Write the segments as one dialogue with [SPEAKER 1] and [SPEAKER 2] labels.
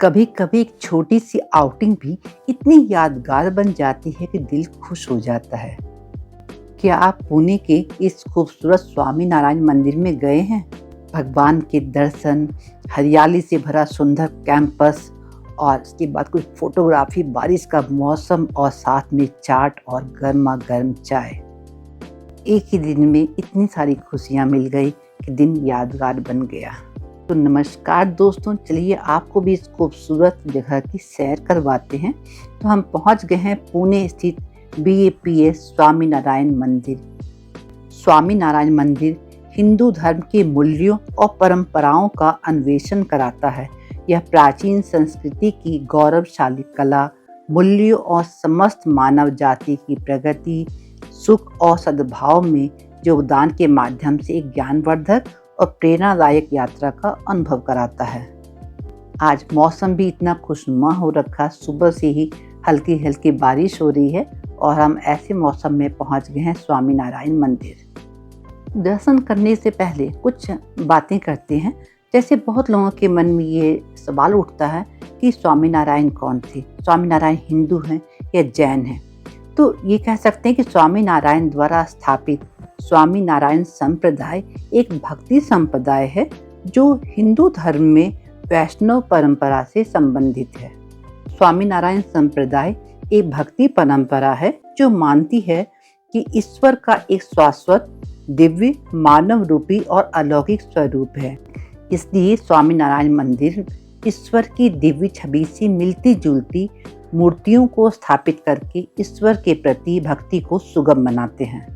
[SPEAKER 1] कभी कभी एक छोटी सी आउटिंग भी इतनी यादगार बन जाती है कि दिल खुश हो जाता है। क्या आप पुणे के इस खूबसूरत स्वामी नारायण मंदिर में गए हैं? भगवान के दर्शन, हरियाली से भरा सुंदर कैंपस और उसके बाद कुछ फोटोग्राफी, बारिश का मौसम और साथ में चाट और गर्मा गर्म चाय। एक ही दिन में इतनी सारी खुशियाँ मिल गई कि दिन यादगार बन गया। तो नमस्कार दोस्तों, चलिए आपको भी इस खूबसूरत जगह की सैर करवाते हैं। तो हम पहुंच गए हैं पुणे स्थित BAPS स्वामी नारायण मंदिर। स्वामी नारायण मंदिर हिंदू धर्म के मूल्यों और परंपराओं का अन्वेषण कराता है। यह प्राचीन संस्कृति की गौरवशाली कला, मूल्यों और समस्त मानव जाति की प्रगति, सुख और सद्भाव में योगदान के माध्यम से एक ज्ञानवर्धक और प्रेरणादायक यात्रा का अनुभव कराता है। आज मौसम भी इतना खुशनुमा हो रखा, सुबह से ही हल्की हल्की बारिश हो रही है और हम ऐसे मौसम में पहुंच गए हैं स्वामी नारायण मंदिर। दर्शन करने से पहले कुछ बातें करते हैं। जैसे बहुत लोगों के मन में ये सवाल उठता है कि स्वामी नारायण कौन थे, स्वामी नारायण हिंदू हैं या जैन हैं। तो ये कह सकते हैं कि स्वामी नारायण द्वारा स्थापित स्वामी नारायण संप्रदाय एक भक्ति संप्रदाय है जो हिंदू धर्म में वैष्णव परंपरा से संबंधित है। स्वामी नारायण संप्रदाय एक भक्ति परंपरा है जो मानती है कि ईश्वर का एक शाश्वत, दिव्य, मानव रूपी और अलौकिक स्वरूप है। इसलिए स्वामी नारायण मंदिर ईश्वर की दिव्य छवि से मिलती जुलती मूर्तियों को स्थापित करके ईश्वर के प्रति भक्ति को सुगम बनाते हैं।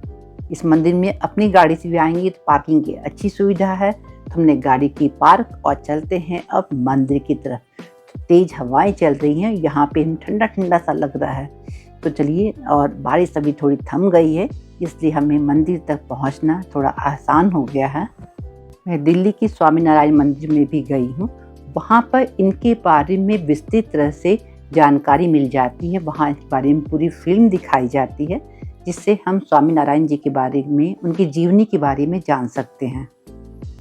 [SPEAKER 1] इस मंदिर में अपनी गाड़ी से भी आएंगे तो पार्किंग की अच्छी सुविधा है। तो हमने गाड़ी की पार्क और चलते हैं अब मंदिर की तरफ। तो तेज हवाएं चल रही हैं, यहाँ पे ठंडा ठंडा सा लग रहा है। तो चलिए, और बारिश अभी थोड़ी थम गई है इसलिए हमें मंदिर तक पहुँचना थोड़ा आसान हो गया है। मैं दिल्ली की स्वामी नारायण मंदिर में भी गई हूँ। वहाँ पर इनके बारे में विस्तृत तरह से जानकारी मिल जाती है। वहाँ इस बारे में पूरी फिल्म दिखाई जाती है जिससे हम स्वामी नारायण जी के बारे में, उनकी जीवनी के बारे में जान सकते हैं।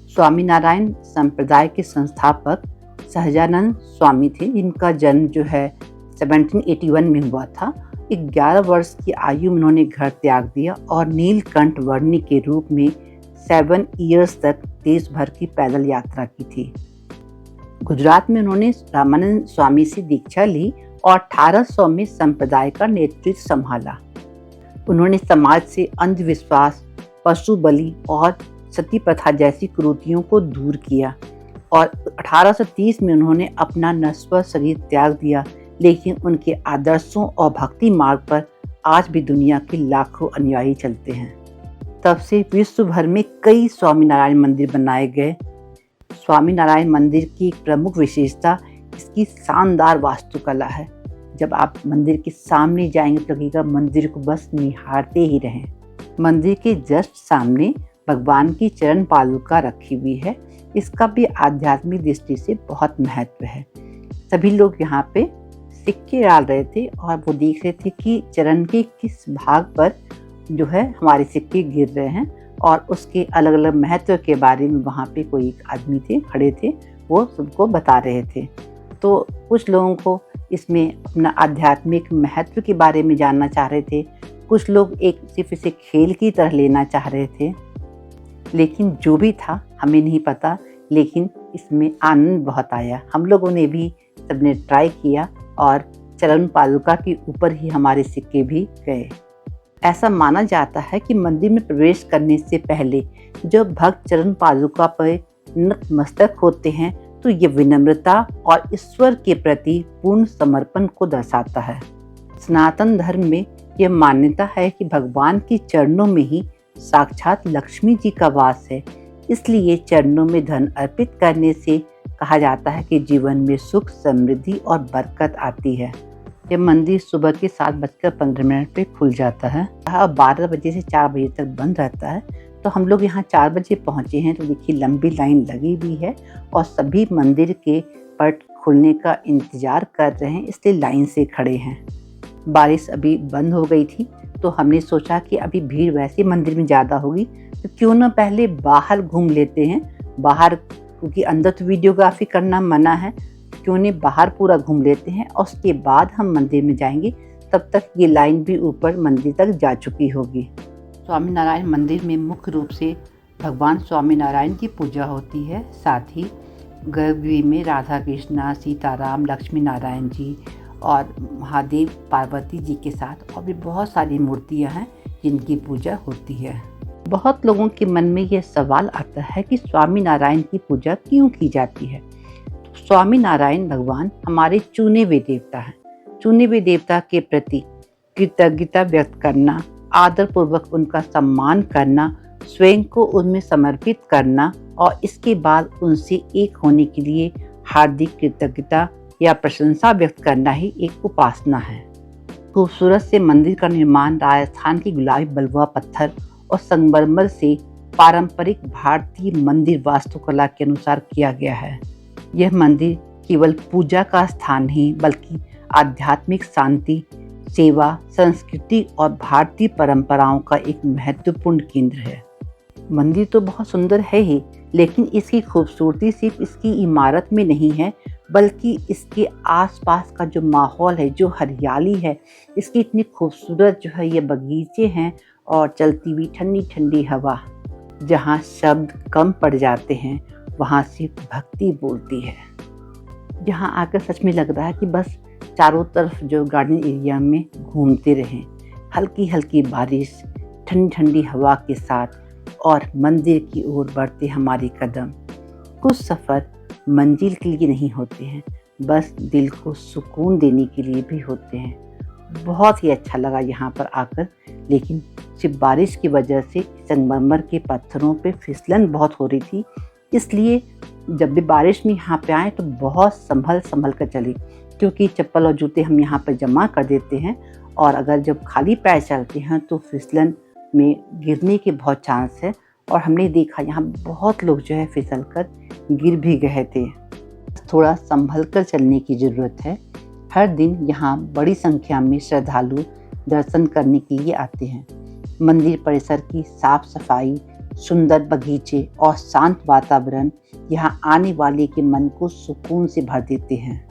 [SPEAKER 1] स्वामी नारायण संप्रदाय के संस्थापक सहजानंद स्वामी थे। इनका जन्म जो है 1781 में हुआ था। 11 वर्ष की आयु में उन्होंने घर त्याग दिया और नीलकंठ वर्णी के रूप में 7 ईयर्स तक देश भर की पैदल यात्रा की थी। गुजरात में उन्होंने रामानंद स्वामी से दीक्षा ली और 1800 में संप्रदाय का नेतृत्व संभाला। उन्होंने समाज से अंधविश्वास, पशु बलि और सती प्रथा जैसी कुरीतियों को दूर किया और 1830 में उन्होंने अपना नश्वर शरीर त्याग दिया। लेकिन उनके आदर्शों और भक्ति मार्ग पर आज भी दुनिया के लाखों अनुयायी चलते हैं। तब से विश्व भर में कई स्वामी नारायण मंदिर बनाए गए। स्वामी नारायण मंदिर की प्रमुख विशेषता इसकी शानदार वास्तुकला है। जब आप मंदिर के सामने जाएंगे तो लगेगा मंदिर को बस निहारते ही रहें। मंदिर के जस्ट सामने भगवान की चरण पादुका रखी हुई है। इसका भी आध्यात्मिक दृष्टि से बहुत महत्व है। सभी लोग यहाँ पे सिक्के डाल रहे थे और वो देख रहे थे कि चरण के किस भाग पर जो है हमारे सिक्के गिर रहे हैं और उसके अलग अलग महत्व के बारे में वहाँ पे कोई एक आदमी थे, खड़े थे, वो सबको बता रहे थे। तो कुछ लोगों को इसमें अपना आध्यात्मिक महत्व के बारे में जानना चाह रहे थे, कुछ लोग एक सिर्फ इसे खेल की तरह लेना चाह रहे थे। लेकिन जो भी था हमें नहीं पता, लेकिन इसमें आनंद बहुत आया। हम लोगों ने भी सबने ट्राई किया और चरण पादुका के ऊपर ही हमारे सिक्के भी गए। ऐसा माना जाता है कि मंदिर में प्रवेश करने से पहले जब भक्त चरण पादुका पर नतमस्तक होते हैं तो ये विनम्रता और ईश्वर के प्रति पूर्ण समर्पण को दर्शाता है। सनातन धर्म में यह मान्यता है कि भगवान के चरणों में ही साक्षात लक्ष्मी जी का वास है। इसलिए चरणों में धन अर्पित करने से कहा जाता है कि जीवन में सुख, समृद्धि और बरकत आती है। यह मंदिर सुबह के 7:15 पे खुल जाता है और 12 बजे से 4 बजे तक बंद रहता है। तो हम लोग यहाँ 4 बजे पहुँचे हैं। तो देखिए लंबी लाइन लगी हुई है और सभी मंदिर के पट खुलने का इंतजार कर रहे हैं, इसलिए लाइन से खड़े हैं। बारिश अभी बंद हो गई थी तो हमने सोचा कि अभी भीड़ वैसे मंदिर में ज़्यादा होगी तो क्यों ना पहले बाहर घूम लेते हैं। बाहर, क्योंकि अंदर तो वीडियोग्राफी करना मना है, क्यों नहीं बाहर पूरा घूम लेते हैं और उसके बाद हम मंदिर में जाएंगे। तब तक ये लाइन भी ऊपर मंदिर तक जा चुकी होगी। स्वामी नारायण मंदिर में मुख्य रूप से भगवान स्वामी नारायण की पूजा होती है। साथ ही गर्भगृह में राधा कृष्णा, सीताराम, लक्ष्मी नारायण जी और महादेव पार्वती जी के साथ और भी बहुत सारी मूर्तियां हैं जिनकी पूजा होती है। बहुत लोगों के मन में यह सवाल आता है कि स्वामी नारायण की पूजा क्यों की जाती है। तो स्वामी नारायण भगवान हमारे चुने हुए देवता हैं। चुने हुए देवता के प्रति कृतज्ञता व्यक्त करना, आदर पूर्वक उनका सम्मान करना, स्वयं को उनमें समर्पित करना और इसके बाद उनसे एक होने के लिए हार्दिक कृतज्ञता या प्रशंसा व्यक्त करना ही एक उपासना है। खूबसूरत से मंदिर का निर्माण राजस्थान की गुलाबी बलुआ पत्थर और संगमरमर से पारंपरिक भारतीय मंदिर वास्तुकला के अनुसार किया गया है। यह मंदिर केवल पूजा का स्थान नहीं बल्कि आध्यात्मिक शांति, सेवा, संस्कृति और भारतीय परंपराओं का एक महत्वपूर्ण केंद्र है। मंदिर तो बहुत सुंदर है ही, लेकिन इसकी खूबसूरती सिर्फ इसकी इमारत में नहीं है बल्कि इसके आसपास का जो माहौल है, जो हरियाली है, इसकी इतनी खूबसूरत जो है ये बगीचे हैं और चलती हुई ठंडी ठंडी हवा, जहाँ शब्द कम पड़ जाते हैं वहाँ सिर्फ भक्ति बोलती है। यहाँ आकर सच में लग रहा है कि बस चारों तरफ जो गार्डन एरिया में घूमते रहें। हल्की हल्की बारिश, ठंडी ठंडी हवा के साथ और मंदिर की ओर बढ़ते हमारे कदम। कुछ सफ़र मंजिल के लिए नहीं होते हैं, बस दिल को सुकून देने के लिए भी होते हैं। बहुत ही अच्छा लगा यहाँ पर आकर, लेकिन सिर्फ बारिश की वजह से संगमरमर के पत्थरों पे फिसलन बहुत हो रही थी, इसलिए जब भी बारिश में यहाँ पे आए तो बहुत संभल कर चले, क्योंकि चप्पल और जूते हम यहाँ पर जमा कर देते हैं और अगर जब खाली पैर चलते हैं तो फिसलन में गिरने के बहुत चांस है। और हमने देखा यहाँ बहुत लोग जो है फिसल कर गिर भी गए थे। थोड़ा संभल कर चलने की ज़रूरत है। हर दिन यहाँ बड़ी संख्या में श्रद्धालु दर्शन करने के लिए आते हैं। मंदिर परिसर की साफ सफाई, सुंदर बगीचे और शांत वातावरण यहाँ आने वाले के मन को सुकून से भर देते हैं।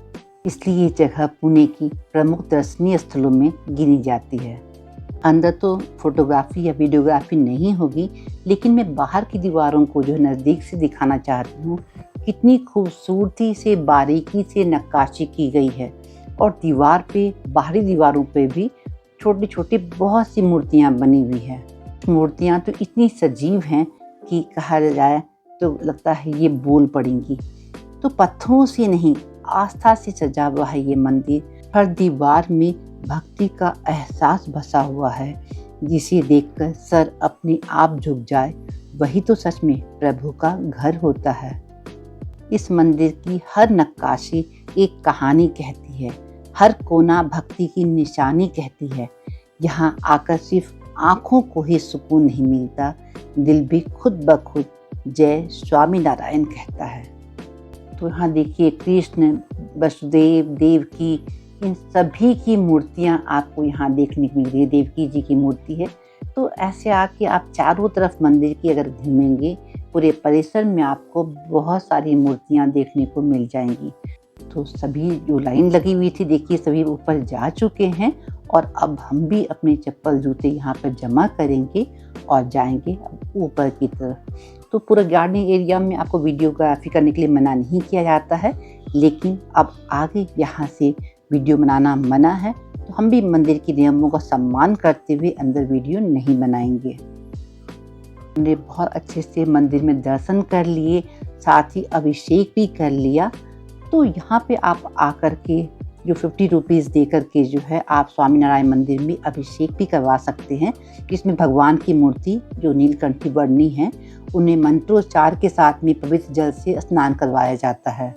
[SPEAKER 1] इसलिए ये जगह पुणे की प्रमुख दर्शनीय स्थलों में गिनी जाती है। अंदर तो फोटोग्राफी या वीडियोग्राफी नहीं होगी, लेकिन मैं बाहर की दीवारों को जो नज़दीक से दिखाना चाहती हूँ। कितनी खूबसूरती से, बारीकी से नक्काशी की गई है और दीवार पे, बाहरी दीवारों पे भी छोटी छोटी बहुत सी मूर्तियाँ बनी हुई हैं। मूर्तियाँ तो इतनी सजीव हैं कि कहा जाए तो लगता है ये बोल पड़ेंगी। तो पत्थरों से नहीं, आस्था से सजा हुआ है ये मंदिर। हर दीवार में भक्ति का एहसास बसा हुआ है, जिसे देखकर सर अपने आप झुक जाए, वही तो सच में प्रभु का घर होता है। इस मंदिर की हर नक्काशी एक कहानी कहती है, हर कोना भक्ति की निशानी कहती है। यहाँ आकर सिर्फ आँखों को ही सुकून नहीं मिलता, दिल भी खुद ब खुद जय स्वामी नारायण कहता है। तो यहाँ देखिए कृष्ण, वसुदेव, देवकी, इन सभी की मूर्तियाँ आपको यहाँ देखने को मिल रही है। देवकी जी की मूर्ति है। तो ऐसे आके आप चारों तरफ मंदिर की अगर घूमेंगे, पूरे परिसर में आपको बहुत सारी मूर्तियाँ देखने को मिल जाएंगी। तो सभी जो लाइन लगी हुई थी देखिए सभी ऊपर जा चुके हैं और अब हम भी अपने चप्पल जूते यहाँ पर जमा करेंगे और जाएंगे ऊपर की तरफ। तो पूरा गार्डन एरिया में आपको वीडियोग्राफी करने के लिए मना नहीं किया जाता है, लेकिन अब आगे यहाँ से वीडियो बनाना मना है, तो हम भी मंदिर के नियमों का सम्मान करते हुए अंदर वीडियो नहीं बनाएंगे। हमने बहुत अच्छे से मंदिर में दर्शन कर लिए, साथ ही अभिषेक भी कर लिया। तो यहाँ पे आप आकर के जो 50 रुपीज़ दे करके जो है आप स्वामीनारायण मंदिर में अभिषेक भी करवा सकते हैं, जिसमें भगवान की मूर्ति जो नीलकंठी वर्णी है उन्हें मंत्रोच्चार के साथ में पवित्र जल से स्नान करवाया जाता है।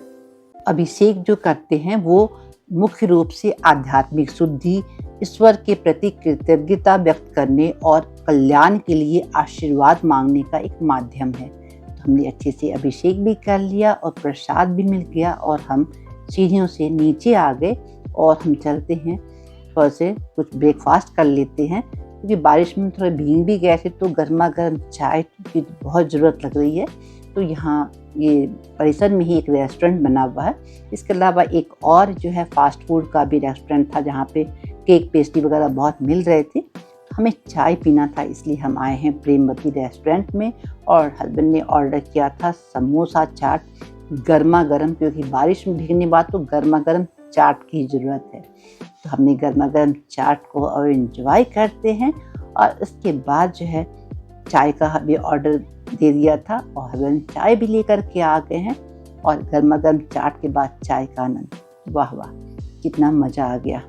[SPEAKER 1] अभिषेक जो करते हैं वो मुख्य रूप से आध्यात्मिक शुद्धि, ईश्वर के प्रति कृतज्ञता व्यक्त करने और कल्याण के लिए आशीर्वाद मांगने का एक माध्यम है। तो हमने अच्छे से अभिषेक भी कर लिया और प्रसाद भी मिल गया और हम सीढ़ियों से नीचे आ गए और हम चलते हैं, थोड़ा से कुछ ब्रेकफास्ट कर लेते हैं, क्योंकि बारिश में थोड़ा भीग भी गए थे तो गर्मा गर्म चाय की बहुत ज़रूरत लग रही है। तो यहाँ ये परिसर में ही एक रेस्टोरेंट बना हुआ है। इसके अलावा एक और जो है फास्ट फूड का भी रेस्टोरेंट था जहाँ पे केक पेस्ट्री वगैरह बहुत मिल रहे थे। हमें चाय पीना था इसलिए हम आए हैं प्रेमवती रेस्टोरेंट में और हस्बैंड ने ऑर्डर किया था समोसा चाट गर्मा गर्म, क्योंकि बारिश में भीगने बाद तो गर्मा गर्म चाट की ज़रूरत है। तो हमने गर्मा गर्म चाट को और एंजॉय करते हैं और उसके बाद जो है चाय का भी ऑर्डर दे दिया था और हस्बैंड चाय भी लेकर के आ गए हैं और गर्मा गर्म चाट के बाद चाय का आनंद, वाह वाह कितना मज़ा आ गया।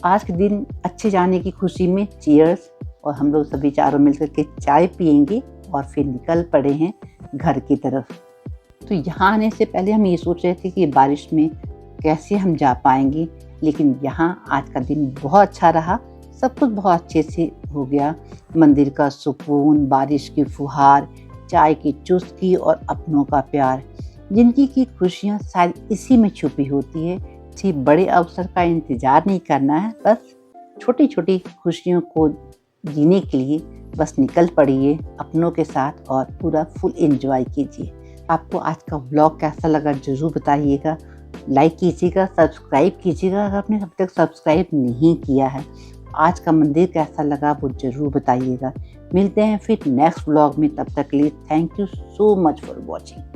[SPEAKER 1] आज के दिन अच्छे जाने की खुशी में चीयर्स, और हम लोग सभी चारों मिलकर के चाय पियेंगे और फिर निकल पड़े हैं घर की तरफ। तो यहाँ आने से पहले हम ये सोच रहे थे कि बारिश में कैसे हम जा पाएंगे, लेकिन यहाँ आज का दिन बहुत अच्छा रहा, सब कुछ बहुत अच्छे से हो गया। मंदिर का सुकून, बारिश की फुहार, चाय की चुस्की और अपनों का प्यार, जिंदगी की खुशियाँ शायद इसी में छुपी होती है। किसी बड़े अवसर का इंतज़ार नहीं करना है, बस छोटी छोटी खुशियों को जीने के लिए बस निकल पड़िए अपनों के साथ और पूरा फुल एंजॉय कीजिए। आपको आज का व्लॉग कैसा लगा ज़रूर बताइएगा, लाइक कीजिएगा, सब्सक्राइब कीजिएगा अगर आपने अब तक सब्सक्राइब नहीं किया है। आज का मंदिर कैसा लगा वो ज़रूर बताइएगा। मिलते हैं फिर नेक्स्ट व्लॉग में, तब तक के लिए thank you so much for watching.